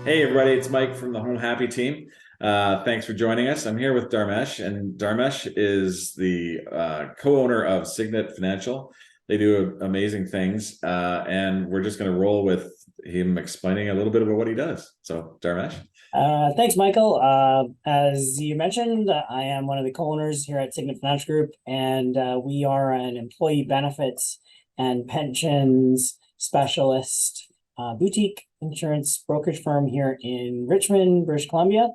Hey everybody, it's Mike from the HomeHappy team. Thanks for joining us. I'm here with Dharmesh, and Dharmesh is the co-owner of Signet Financial. They do amazing things, and we're just going to roll with him explaining a little bit about what he does. So, Dharmesh. Thanks, Michael. As you mentioned, I am one of the co-owners here at Signet Financial Group, and we are an employee benefits and pensions specialist boutique insurance brokerage firm here in Richmond, British Columbia.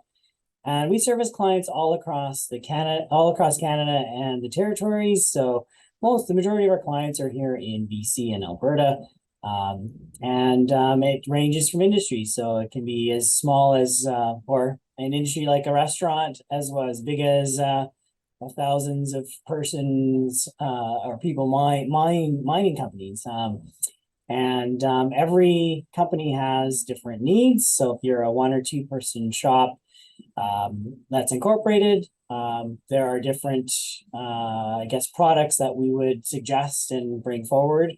And we service clients all across Canada and the territories. So the majority of our clients are here in BC and Alberta. And it ranges from industries. So it can be as small as, or an industry like a restaurant, as well as big as thousands of persons or people mining companies. And every company has different needs. So if you're a 1 or 2 person shop that's incorporated, there are different, products that we would suggest and bring forward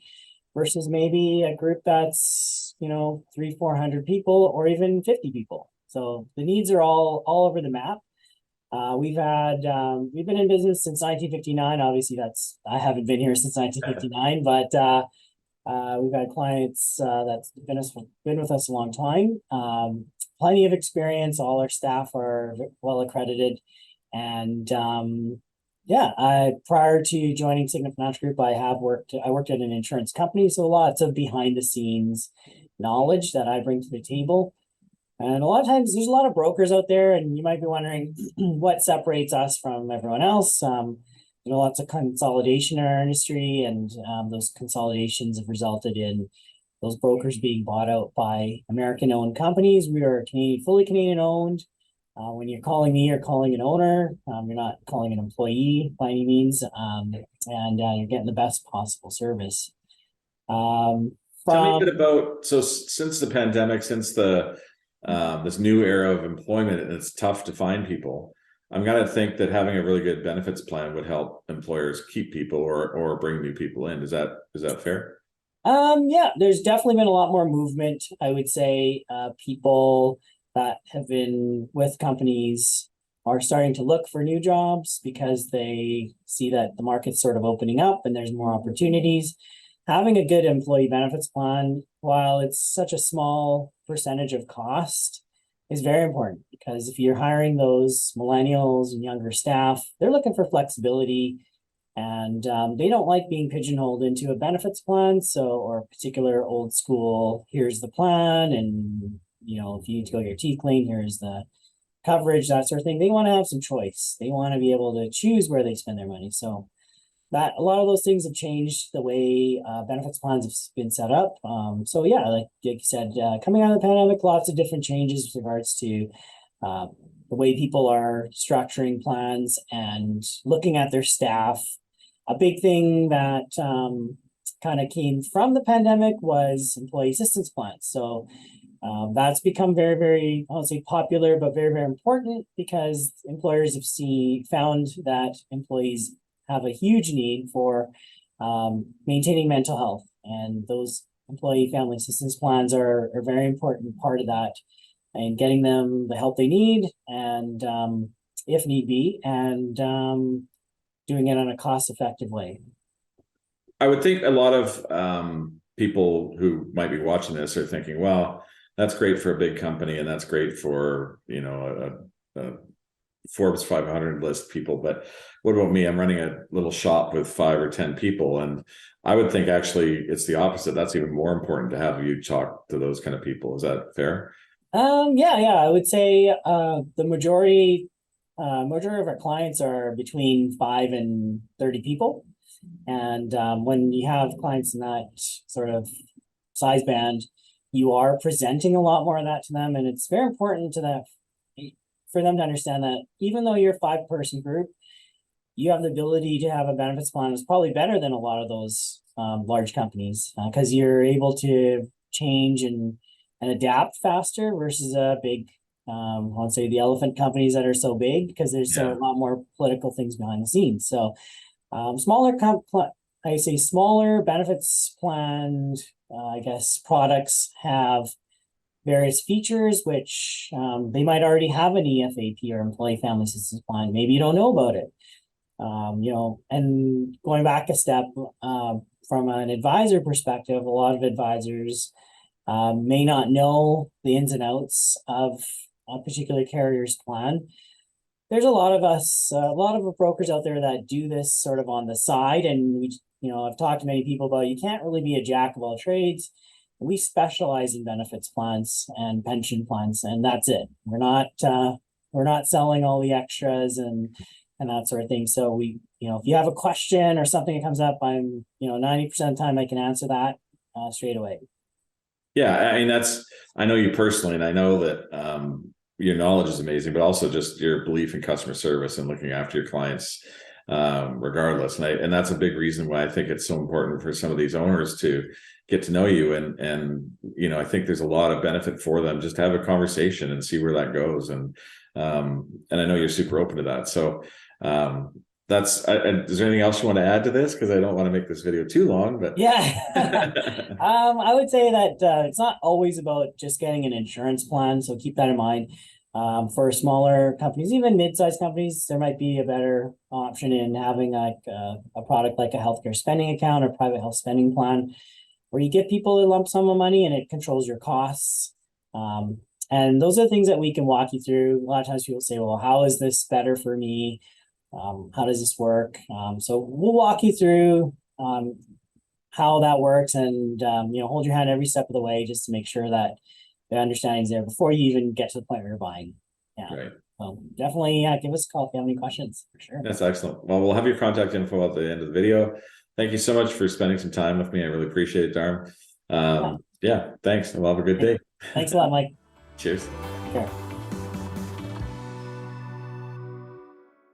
versus maybe a group that's, 300-400 people or even 50 people. So the needs are all over the map. We've been in business since 1959. Obviously, I haven't been here since 1959, but we've had clients that's been with us a long time. Plenty of experience. All our staff are well accredited, and prior to joining Signet Financial Group, I worked at an insurance company, so lots of behind the scenes knowledge that I bring to the table. And a lot of times there's a lot of brokers out there, and you might be wondering what separates us from everyone else. Lots of consolidation in our industry, and those consolidations have resulted in those brokers being bought out by American-owned companies. We are fully Canadian-owned. When you're calling me, you're calling an owner. You're not calling an employee by any means, and you're getting the best possible service. Tell me a bit about, so since the pandemic, since the this new era of employment, and it's tough to find people. I'm gonna think that having a really good benefits plan would help employers keep people or bring new people in. Is that fair? Yeah, there's definitely been a lot more movement. I would say people that have been with companies are starting to look for new jobs because they see that the market's sort of opening up and there's more opportunities. Having a good employee benefits plan, while it's such a small percentage of cost, is very important, because if you're hiring those millennials and younger staff, they're looking for flexibility, and they don't like being pigeonholed into a benefits plan. So, or a particular old school, here's the plan, and if you need to go get your teeth cleaned, here's the coverage, that sort of thing. They want to have some choice. They want to be able to choose where they spend their money. So that a lot of those things have changed the way benefits plans have been set up. So yeah, like you said, coming out of the pandemic, lots of different changes with regards to the way people are structuring plans and looking at their staff. A big thing that kind of came from the pandemic was employee assistance plans. So that's become very, very, I won't say popular, but very, very important, because employers have found that employees have a huge need for maintaining mental health. And those employee family assistance plans are a very important part of that, and getting them the help they need, and if need be, and doing it in a cost-effective way. I would think a lot of people who might be watching this are thinking, well, that's great for a big company and that's great for, a Forbes 500 list people, but what about me? I'm running a little shop with 5 or 10 people, and I would think actually it's the opposite. That's even more important to have you talk to those kind of people. Is that fair? Yeah, I would say the majority of our clients are between 5 and 30 people. And when you have clients in that sort of size band, you are presenting a lot more of that to them. And it's very important for them to understand that even though you're a 5-person group, you have the ability to have a benefits plan that's probably better than a lot of those large companies, because you're able to change and adapt faster versus a big, I'll say the elephant companies that are so big, because there's a lot more political things behind the scenes. So smaller benefits planned, products have various features, which they might already have an EFAP or employee family assistance plan. Maybe you don't know about it. And going back a step, from an advisor perspective, a lot of advisors may not know the ins and outs of a particular carrier's plan. There's a lot of brokers out there that do this sort of on the side, and I've talked to many people about, you can't really be a jack of all trades. We specialize in benefits plans and pension plans, and that's it. We're not selling all the extras and that sort of thing. So if you have a question or something that comes up, I'm 90% of the time I can answer that straight away. Yeah, I mean, I know you personally, and I know that your knowledge is amazing, but also just your belief in customer service and looking after your clients regardless. And that's a big reason why I think it's so important for some of these owners to get to know you. And I think there's a lot of benefit for them just to have a conversation and see where that goes. And I know you're super open to that. So is there anything else you want to add to this? Because I don't want to make this video too long, but yeah. I would say that it's not always about just getting an insurance plan, so keep that in mind. For smaller companies, even mid-sized companies, there might be a better option in having like a product like a healthcare spending account or private health spending plan, where you give people a lump sum of money and it controls your costs. And those are the things that we can walk you through. A lot of times people say, well, how is this better for me? How does this work? So we'll walk you through how that works, and hold your hand every step of the way just to make sure that the understanding is there before you even get to the point where you're buying. Yeah. Right. So definitely give us a call if you have any questions, for sure. That's excellent. Well, we'll have your contact info at the end of the video. Thank you so much for spending some time with me. I really appreciate it, Darm. Yeah, thanks. And we'll have a good day. Thanks a lot, Mike. Cheers. Take care.